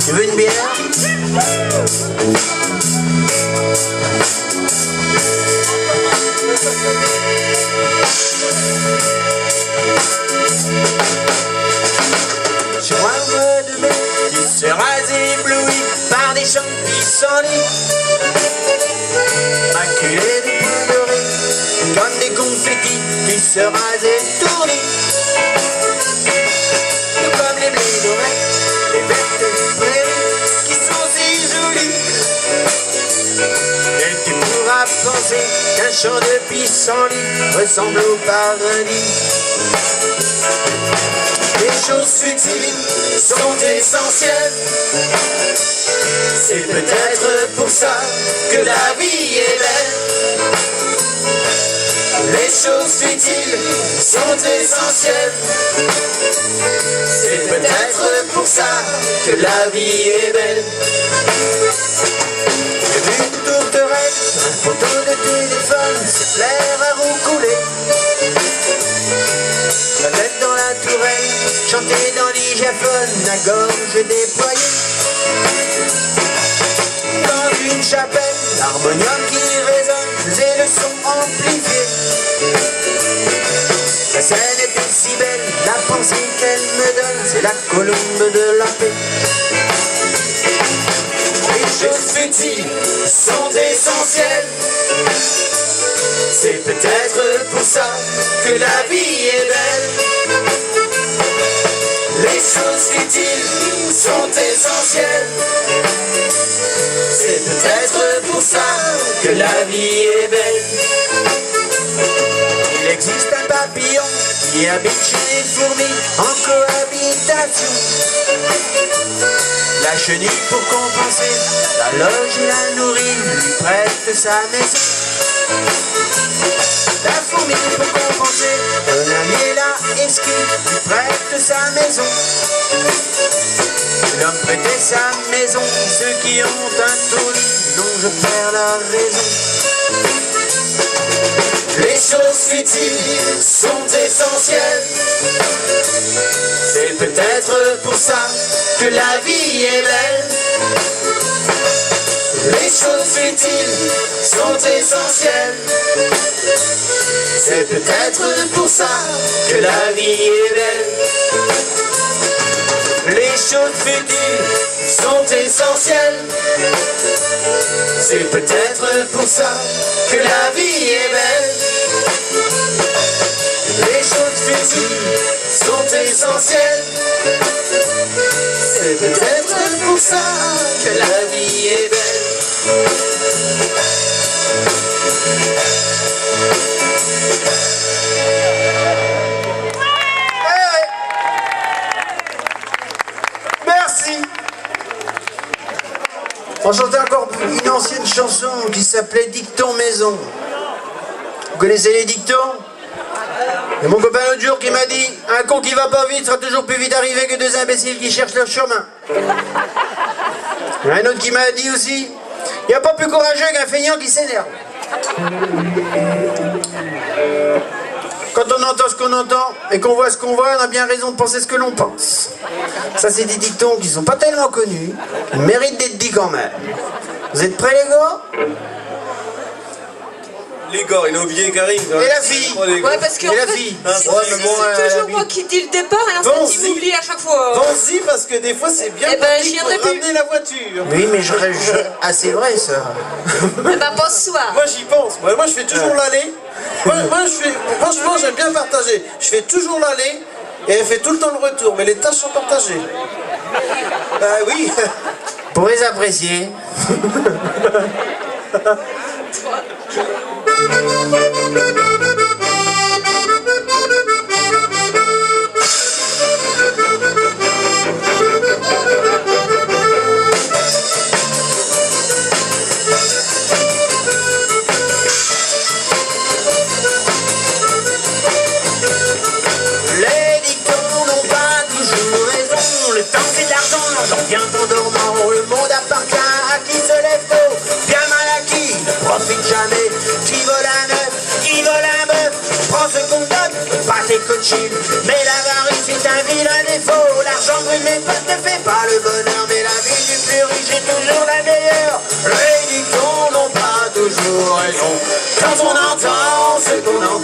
Tu veux une bière? Sur un mois de mai, tu seras ébloui par des champs pissenlits, maculés de points dorés, comme des confettis, tu seras étourdi. Tout comme les blés dorés, les vertes prairies, qui sont si jolies. Et tu pourras penser qu'un champ de pissenlit ressemble au paradis. Les choses futiles sont essentielles. C'est peut-être pour ça que la vie est belle. Les choses futiles sont essentielles. C'est peut-être pour ça que la vie est belle. J'ai vu une tourterelle, un poteau de téléphone, se plaire à roucouler. La tête dans la tourelle, chanter dans l'hygiaphone, la gorge déployée. Dans une chapelle, l'harmonium qui résonne et le son amplifié. La scène était si belle, la pensée qu'elle me donne, c'est la colombe de la paix. Les choses futiles sont essentielles. C'est peut-être pour ça que la vie est belle. Les choses futiles sont essentielles. C'est peut-être pour ça que la vie est belle. Il existe un papillon qui habite chez les fourmis en cohabitation. La chenille pour compenser, la loge et la nourrit, lui prête sa maison. La fourmi pour compenser, un ami et la esquille, lui prête sa maison. L'homme prêtait sa maison, ceux qui ont un taudis, dont je perds la raison. Les choses futiles sont essentielles. C'est peut-être pour ça que la vie est belle. Les choses futiles sont essentielles. C'est peut-être pour ça que la vie est belle. Les choses futiles sont essentielles. C'est peut-être pour ça que la vie est belle. Les choses futiles sont essentielles. C'est peut-être pour ça que la vie est belle. Merci. On chantait encore une ancienne chanson qui s'appelait Dicton Maison. Vous connaissez les dictons? Et mon copain l'autre jour qui m'a dit: un con qui va pas vite sera toujours plus vite arrivé que deux imbéciles qui cherchent leur chemin. Un autre qui m'a dit aussi: il n'y a pas plus courageux qu'un feignant qui s'énerve. Quand on entend ce qu'on entend et qu'on voit ce qu'on voit, on a bien raison de penser ce que l'on pense. Ça, c'est des dictons qui sont pas tellement connus, qui méritent d'être dit quand même. Vous êtes prêts, les gars? Les gars, il a oublié Karim. Et la fille? Ouais, parce que et la en fait, fille? c'est toujours moi qui dis le départ et en fait, il m'oublie à chaque fois. Pense-y, parce que des fois, c'est bien Eh ben, pratique j'y pour viendrai plus. ramener la voiture. Oui, mais ah, c'est vrai, ça. Eh ben, pense-toi. Moi, j'y pense. Moi, je fais toujours l'aller. Moi, franchement, j'aime bien partager. Je fais toujours l'aller et elle fait tout le temps le retour. Mais les tâches sont partagées. Ah oui. Pour les apprécier. Les dictons n'ont pas toujours raison. Le temps c'est de l'argent, j'en viens en dormant. Le monde appartient à qui se lève tôt. Bien mal à qui ne profite jamais. Qui vole un œuf, qui vole un bœuf. Prends ce qu'on donne, pas tes coachines. Mais l'avarice est un vilain défaut. L'argent brûle mes potes, ne fais pas le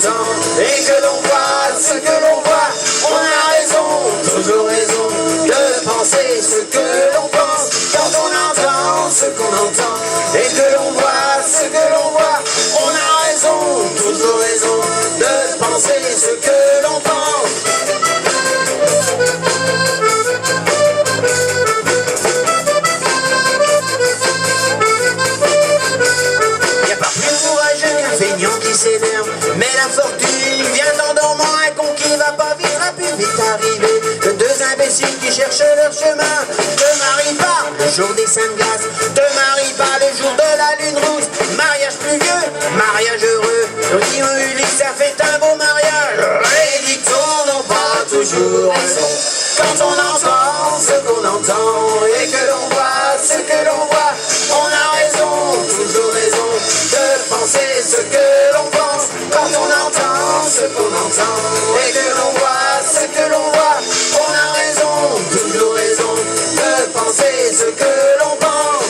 entend et que l'on voit ce que l'on voit. On a raison, toujours raison, de penser ce que l'on pense. Quand on entend ce qu'on entend et que l'on voit ce que l'on voit. On a raison, toujours raison, de penser ce que l'on pense. Qui s'énerve, mais la fortune vient en dormant. Un con qui va pas vite, va plus vite arriver que deux imbéciles qui cherchent leur chemin. Te marie pas le jour des Saintes Grâces, te marie pas le jour de la lune rouge. Mariage pluvieux, mariage heureux, dit Ulysse, ça fait un beau mariage. Les dictons n'ont pas toujours raison. Quand on entend ce qu'on entend et que l'on voit ce que l'on voit, on a raison, toujours raison, de penser ce que l'on pense. Quand on entend ce qu'on entend et que l'on voit ce que l'on voit, on a raison, toujours raison, de penser ce que l'on pense.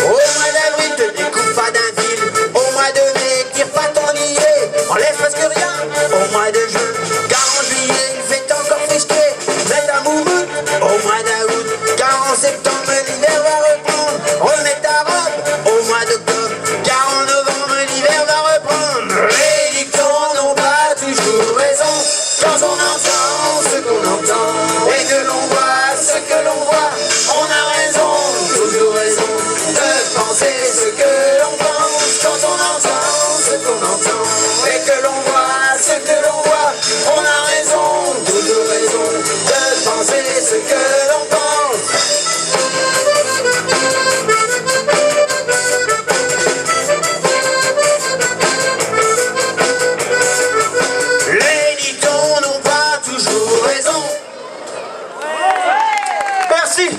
Au mois d'avril, te découpe pas d'un fil. Au mois de mai, tire pas ton lié. Enlève presque rien. Au mois de juin, car en juillet, il fait encore frisquer. Mets ta moumoute. Au mois d'août, car en septembre, l'hiver va reprendre. Remets ta robe. Au mois d'octobre, car en novembre, l'hiver va reprendre. Les dictons n'ont pas toujours raison. Quand on entend ce qu'on entend et que l'on voit ce que l'on voit, on a raison, toujours raison, de penser ce que l'on pense. Quand on entend ce qu'on entend et que l'on voit ce que l'on voit, on a raison, toujours raison, de penser ce que l'on pense. Les dictons n'ont pas toujours raison. Merci.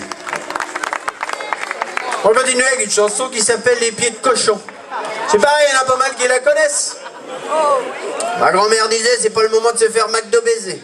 On va continuer avec une chanson qui s'appelle Les pieds de cochon. C'est pareil, il y en a pas mal qui la connaissent. Ma grand-mère disait, c'est pas le moment de se faire McDo baiser.